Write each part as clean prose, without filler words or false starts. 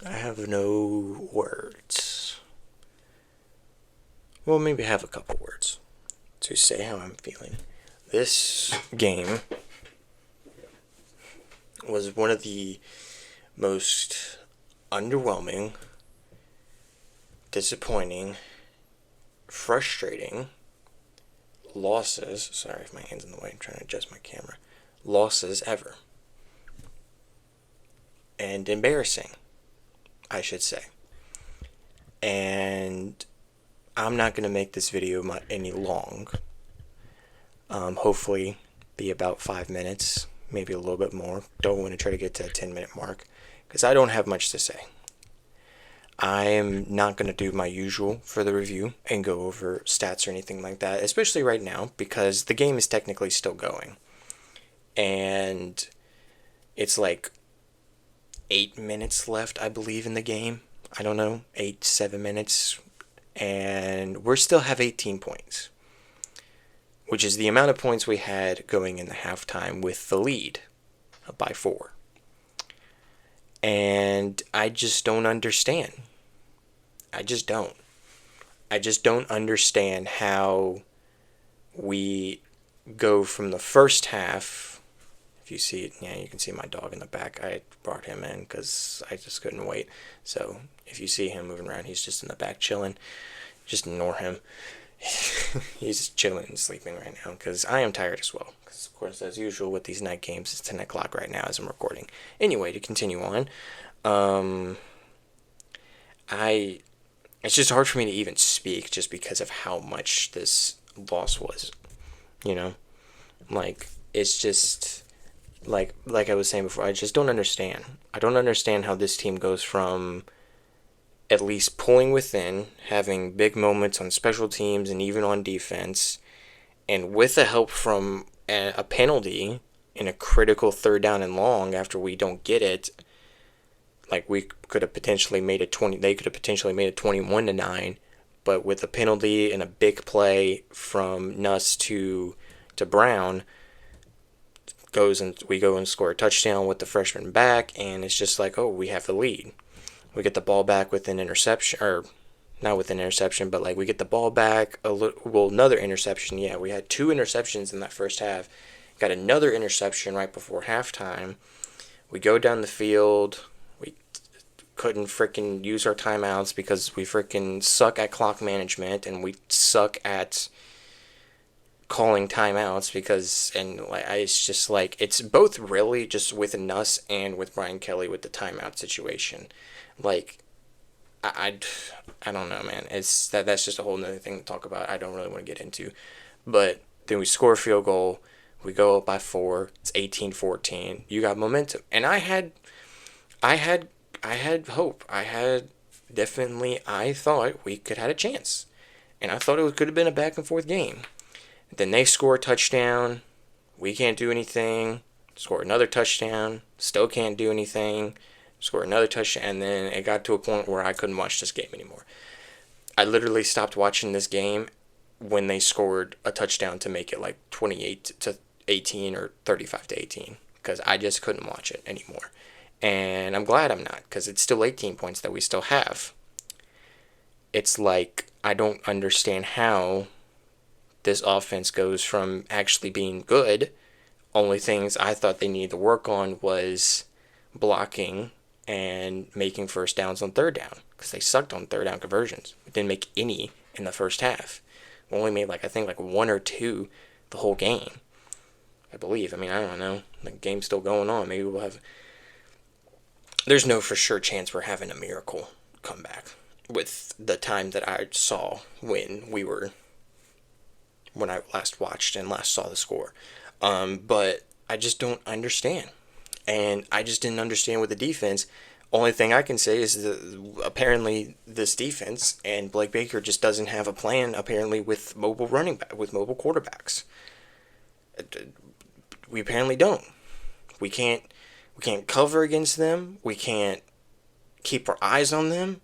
I have no words. Well, maybe I have a couple words to say how I'm feeling. This game was one of the most underwhelming, disappointing, frustrating losses. Sorry if my hand's in the way, I'm trying to adjust my camera. Losses ever. And embarrassing, I should say. And I'm not going to make this video any long. Hopefully be about 5 minutes, maybe a little bit more. Don't want to try to get to a 10-minute mark because I don't have much to say. I am not going to do my usual for the review and go over stats or anything like that, especially right now because the game is technically still going. And it's like 8 minutes left, I believe, in the game. I don't know, 8, 7 minutes. And we still have 18 points, which is the amount of points we had going in the halftime with the lead by 4. And I just don't understand. I just don't. I just don't understand how we go from the first half. If you see it, yeah, you can see my dog in the back. I brought him in because I just couldn't wait. So if you see him moving around, he's just in the back chilling. Just ignore him. He's chilling and sleeping right now because I am tired as well. Because, of course, as usual with these night games, it's 10 o'clock right now as I'm recording. Anyway, to continue on, it's just hard for me to even speak just because of how much this loss was. You know? Like, it's just, like I was saying before, I just don't understand. I don't understand how this team goes from at least pulling within, having big moments on special teams and even on defense, and with the help from a penalty in a critical 3rd down and long after we don't get it, like we could have potentially made it 20. They could have potentially made it 21-9, but with a penalty and a big play from Nuss to Brown, we go and score a touchdown with the freshman back, and it's just like, oh, we have the lead. We get the ball back with an interception, or not with an interception, but like we get the ball back, another interception. Yeah, we had 2 interceptions in that first half. Got another interception right before halftime. We go down the field. We couldn't freaking use our timeouts because we freaking suck at clock management and we suck at calling timeouts it's just like, it's both really just with Nuss and with Brian Kelly with the timeout situation. Like, I don't know, man. That's just a whole nother thing to talk about. I don't really want to get into. But then we score a field goal. We go up by 4. It's 18-14. You got momentum. And I had hope. I thought we could have a chance. And I thought it could have been a back and forth game. Then they score a touchdown. We can't do anything. Score another touchdown. Still can't do anything. Score another touchdown, and then it got to a point where I couldn't watch this game anymore. I literally stopped watching this game when they scored a touchdown to make it like 28-18 or 35-18 because I just couldn't watch it anymore. And I'm glad I'm not because it's still 18 points that we still have. It's like I don't understand how this offense goes from actually being good. Only things I thought they needed to work on was blocking and making first downs on 3rd down because they sucked on 3rd down conversions. We didn't make any in the first half. We only made I think 1 or 2 the whole game, I believe. I mean, I don't know. The game's still going on. Maybe we'll have. There's no for sure chance we're having a miracle comeback with the time that I saw when I last watched and last saw the score. But I just don't understand. And I just didn't understand with the defense. Only thing I can say is that apparently this defense and Blake Baker just doesn't have a plan. Apparently with mobile quarterbacks, we apparently don't. We can't cover against them. We can't keep our eyes on them.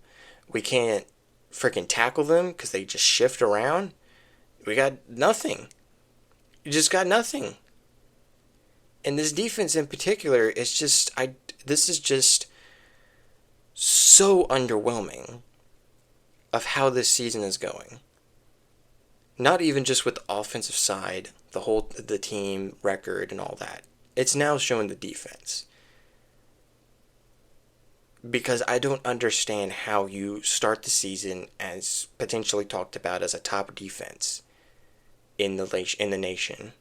We can't freaking tackle them because they just shift around. We got nothing. You just got nothing. And this defense in particular, this is just so underwhelming of how this season is going. Not even just with the offensive side, the team record and all that. It's now showing the defense. Because I don't understand how you start the season as potentially talked about as a top defense in the nation.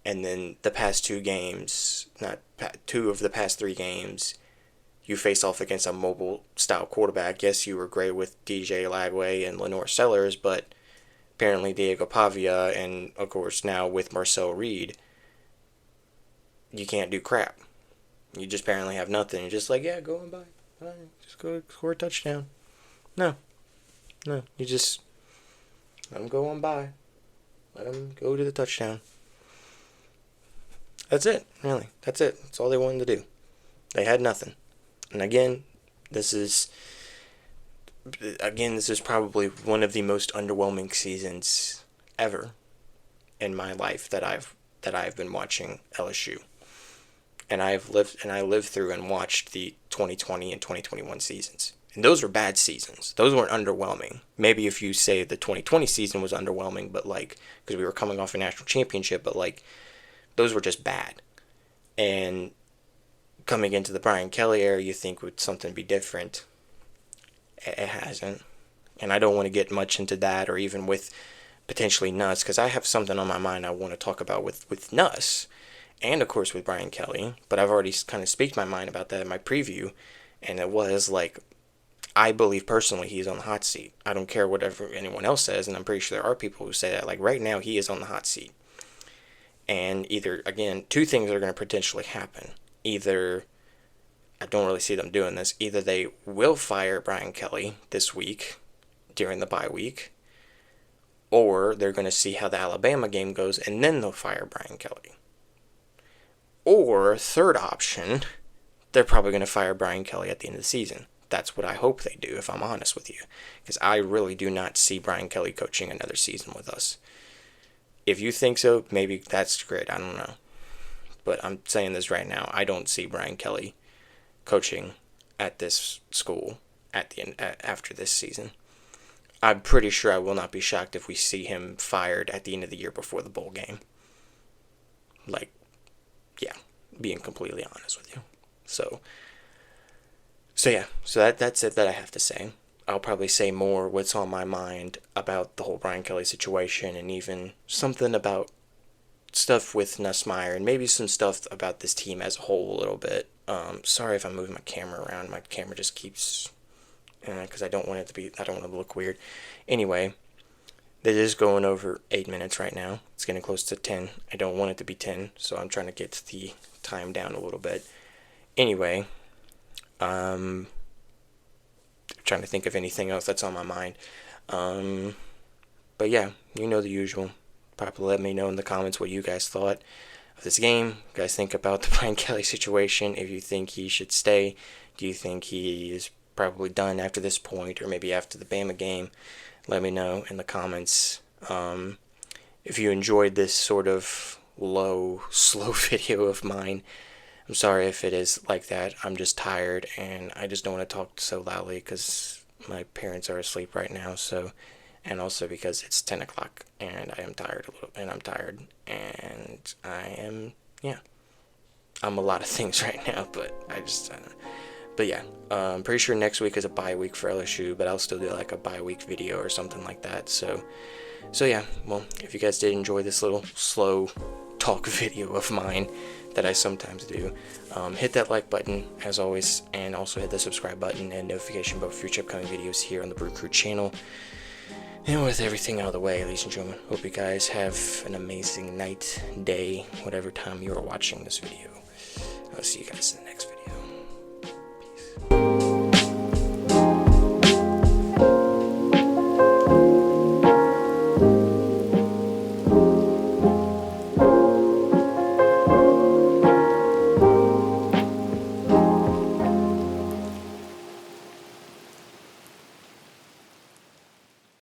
And then the past two of the past three games, you face off against a mobile style quarterback. Yes, you were great with DJ Lagway and Lenore Sellers, but apparently Diego Pavia, and of course now with Marcel Reed, you can't do crap. You just apparently have nothing. You're just like, yeah, go on by. Just go score a touchdown. No, you just let them go on by. Let them go to the touchdown. That's it, really. That's it. That's all they wanted to do. They had nothing. And again, this is probably one of the most underwhelming seasons ever in my life that I've been watching LSU. And I lived through and watched the 2020 and 2021 seasons. And those were bad seasons. Those weren't underwhelming. Maybe if you say the 2020 season was underwhelming, but because we were coming off a national championship, but those were just bad. And coming into the Brian Kelly era, you think would something be different. It hasn't. And I don't want to get much into that, or even with potentially Nuss, because I have something on my mind I want to talk about with Nuss, and of course with Brian Kelly. But I've already kind of speaked my mind about that in my preview, and it was I believe personally he's on the hot seat. I don't care whatever anyone else says, and I'm pretty sure there are people who say that. Right now he is on the hot seat. And either, again, two things are going to potentially happen. Either, I don't really see them doing this, either they will fire Brian Kelly this week during the bye week, or they're going to see how the Alabama game goes and then they'll fire Brian Kelly. Or, third option, they're probably going to fire Brian Kelly at the end of the season. That's what I hope they do, if I'm honest with you. Because I really do not see Brian Kelly coaching another season with us. If you think so, maybe that's great. I don't know. But I'm saying this right now. I don't see Brian Kelly coaching at this school after this season. I'm pretty sure I will not be shocked if we see him fired at the end of the year before the bowl game. Yeah, being completely honest with you. So that's it that I have to say. I'll probably say more what's on my mind about the whole Brian Kelly situation, and even something about stuff with Nussmeier, and maybe some stuff about this team as a whole a little bit. Sorry if I'm moving my camera around. My camera just keeps, because I don't want to look weird. Anyway, this is going over 8 minutes right now. It's getting close to 10. I don't want it to be 10, so I'm trying to get the time down a little bit. Anyway, trying to think of anything else that's on my mind. But yeah, you know the usual. Probably let me know in the comments what you guys thought of this game. What you guys think about the Brian Kelly situation. If you think he should stay. Do you think he is probably done after this point, or maybe after the Bama game? Let me know in the comments. If you enjoyed this sort of slow video of mine, I'm sorry if it is like that. I'm just tired, and I just don't want to talk so loudly because my parents are asleep right now. So, and also because it's 10 o'clock, and I am tired and I'm a lot of things right now, but but yeah, I'm pretty sure next week is a bye week for LSU, but I'll still do a bye week video or something like that. So yeah, well, if you guys did enjoy this little slow talk video of mine that I sometimes do, hit that like button as always, and also hit the subscribe button and notification bell for future upcoming videos here on the BrewCrew channel. And with everything out of the way, ladies and gentlemen, hope you guys have an amazing night, day, whatever time you are watching this video. I'll see you guys in the next video.